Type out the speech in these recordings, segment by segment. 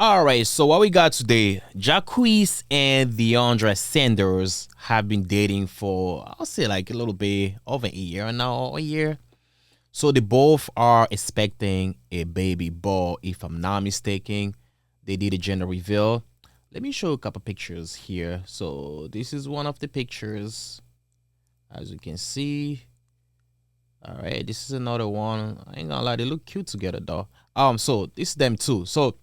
All right, so what we got today, Jacquees and Deiondra Sanders have been dating for, I'll say like a little bit over a year now, a year. So they both are expecting a baby boy, if I'm not mistaken. They did a gender reveal. Let me show you a couple pictures here. So this is one of the pictures, as you can see. All right, this is another one. I ain't gonna lie, they look cute together though. So this is them too. So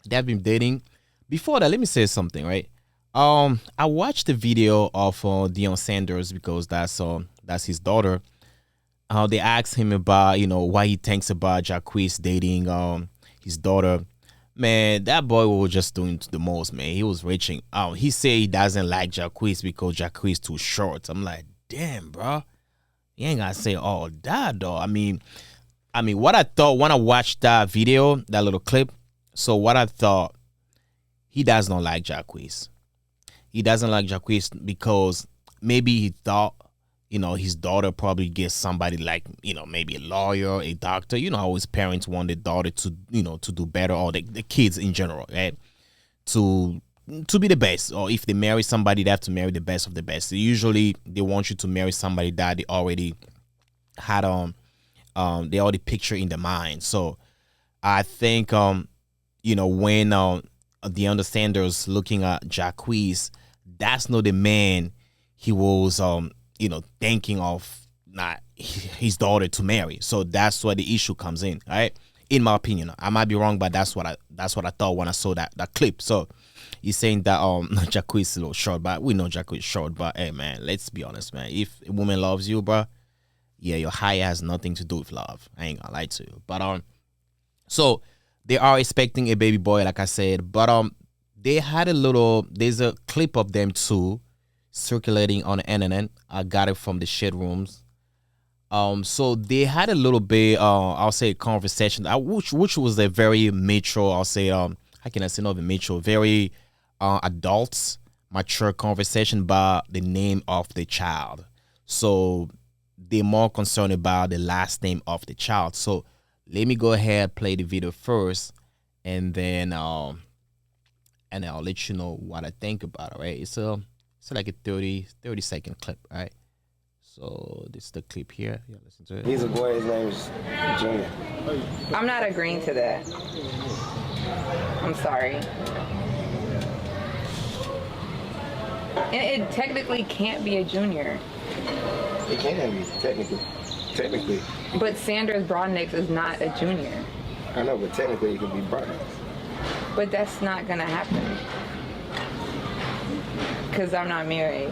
they've been dating. Before that, let me say something, right? I watched the video of Deion Sanders because that's his daughter. They asked him about why he thinks about Jacquees dating his daughter. Man, that boy was just doing the most, man. He was reaching out. He said he doesn't like Jacquees because Jacquees too short. I'm like, damn, bro. You ain't gotta say all that though. I mean, what I thought when I watched that video, that little clip. So what I thought, he does not like Jacquees. He doesn't like Jacquees because maybe he thought, his daughter probably gets somebody like, maybe a lawyer, a doctor. You know, always parents want their daughter to, to do better, or the kids in general, right? To be the best. Or if they marry somebody, they have to marry the best of the best. So usually they want you to marry somebody that they already had they already picture in their mind. So I think when Deiondra Sanders looking at Jacquees, that's not the man he was thinking of, not his daughter to marry. So that's where the issue comes in, right? In my opinion, I might be wrong, but that's what I thought when I saw that clip. So he's saying that Jacquees is a little short, but we know Jacquees is short. But hey, man, let's be honest, man. If a woman loves you, bro, yeah, your height has nothing to do with love. I ain't gonna lie to you. But so they are expecting a baby boy, like I said. But they had there's a clip of them too circulating on the internet. I got it from the shit rooms. So they had a little bit, I'll say, conversation, which was a very mature, I'll say, how can I say, not even mature, very adults, mature conversation about the name of the child. So they're more concerned about the last name of the child. So let me go ahead, play the video first, and then I'll let you know what I think about it, right? It's like a 30-second clip, right? So this is the clip here. Yeah, listen to it. He's a boy. His name is Junior. I'm not agreeing to that. I'm sorry. And it technically can't be a junior. It can be, technically. But Sanders Broadnix is not a junior. I know, but technically it could be Broadnix. But that's not gonna happen. Because I'm not married.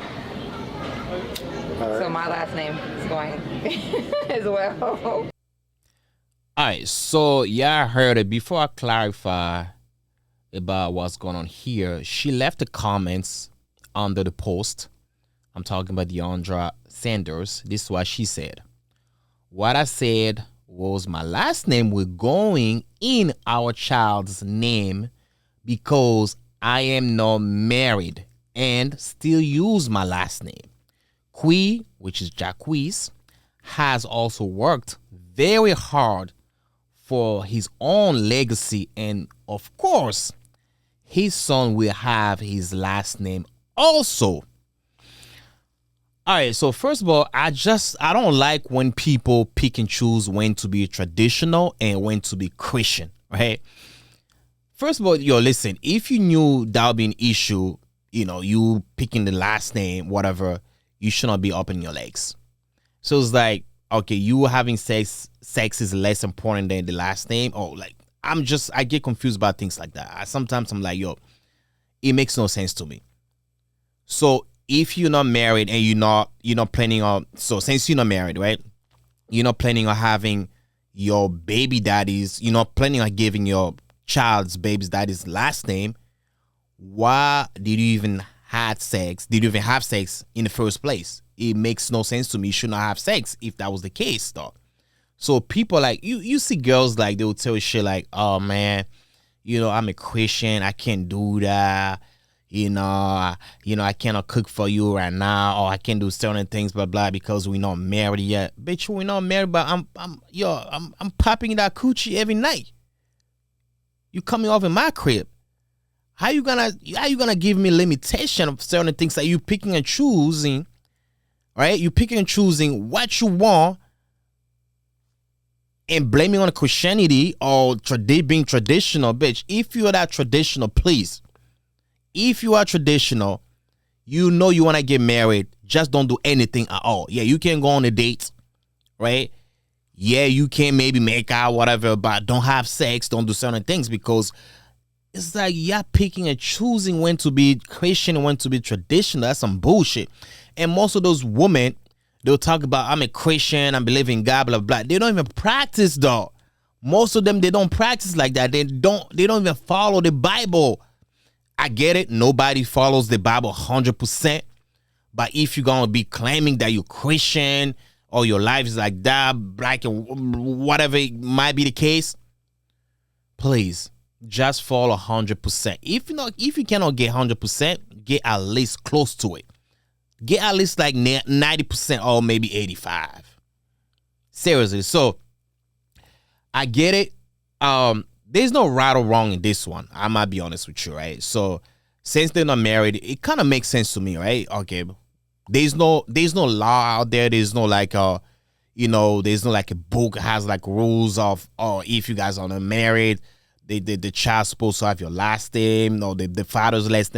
So my last name is going as well. All right, so yeah, I heard it. Before I clarify about what's going on here, she left the comments under the post. I'm talking about Deiondra Sanders. This is what she said. What I said was my last name will going in our child's name because I am not married and still use my last name. Qui, which is Jacquees, has also worked very hard for his own legacy, and of course, his son will have his last name also. All right, so first of all, I don't like when people pick and choose when to be traditional and when to be Christian, right? First of all, listen, if you knew that would be an issue, you picking the last name, whatever, you should not be opening your legs. So it's like, okay, you having sex is less important than the last name. Or like, I get confused about things like that. Sometimes I'm like, it makes no sense to me. So if you're not married and you're not planning on, so since you're not married, right? You're not planning on having your baby daddy's, you're not planning on giving your child's baby's daddy's last name. Why did you even have sex? Did you even have sex in the first place? It makes no sense to me. You should not have sex if that was the case, though. So people like you see girls like, they will tell you shit like, oh man, I'm a Christian, I can't do that. I cannot cook for you right now, or I can't do certain things, blah blah, because we're not married yet. Bitch, we're not married, but I'm popping that coochie every night. You coming off in my crib. How you gonna give me limitation of certain things that you picking and choosing, right? You picking and choosing what you want and blaming on Christianity or being traditional, bitch. If you are that traditional, please. If you are traditional, you know you want to get married, just don't do anything at all. Yeah, you can go on a date, right? Yeah, you can maybe make out, whatever, but don't have sex, don't do certain things, because it's like you're picking and choosing when to be Christian and when to be traditional. That's some bullshit. And most of those women, they'll talk about, I'm a Christian, I believe in God, blah, blah. They don't even practice, though. Most of them, they don't practice like that. They don't even follow the Bible. I get it. Nobody follows the Bible 100%. But if you're going to be claiming that you're Christian or your life is like that, black and whatever it might be the case, please just follow 100%. If you cannot get 100%, get at least close to it. Get at least like 90% or maybe 85%. Seriously. So I get it. There's no right or wrong in this one. I might be honest with you, right? So since they're not married, it kind of makes sense to me, right? Okay. There's no law out there. There's no like there's no like a book that has like rules of, oh, if you guys are not married, the child's supposed to have your last name, or the father's last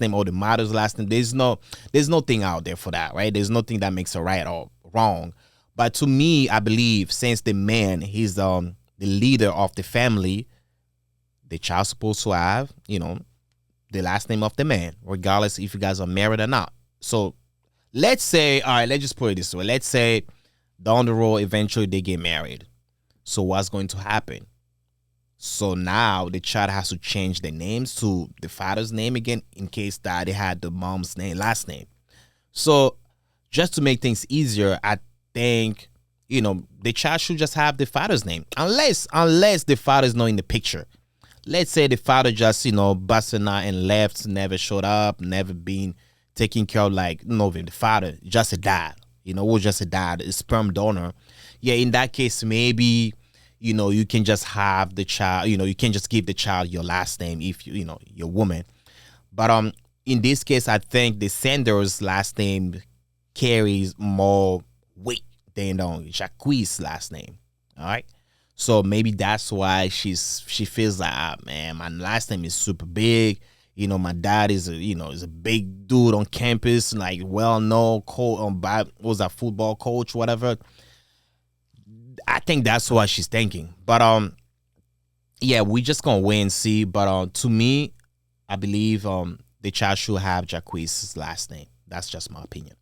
name, or the mother's last name. There's nothing out there for that, right? There's nothing that makes it right or wrong. But to me, I believe since the man, he's the leader of the family, the child's supposed to have, the last name of the man, regardless if you guys are married or not. So let's say, all right, let's just put it this way. Let's say down the road, eventually they get married. So what's going to happen? So now the child has to change the names to the father's name again in case that they had the mom's last name. So just to make things easier, I think, the child should just have the father's name. Unless the father's not in the picture. Let's say the father just, busted out and left, never showed up, never been taken care of, like, the father, just a dad, was just a dad, a sperm donor. Yeah, in that case, maybe, you can just have the child, you can just give the child your last name if you're a woman. But in this case, I think the Sanders last name carries more weight than Jacquis' last name. All right. So maybe that's why she feels like, man, my last name is super big. My dad is a big dude on campus, like well-known coach, was a football coach, whatever. I think that's what she's thinking. But yeah, we just gonna wait and see. But to me, I believe the child should have Jacquis' last name. That's just my opinion.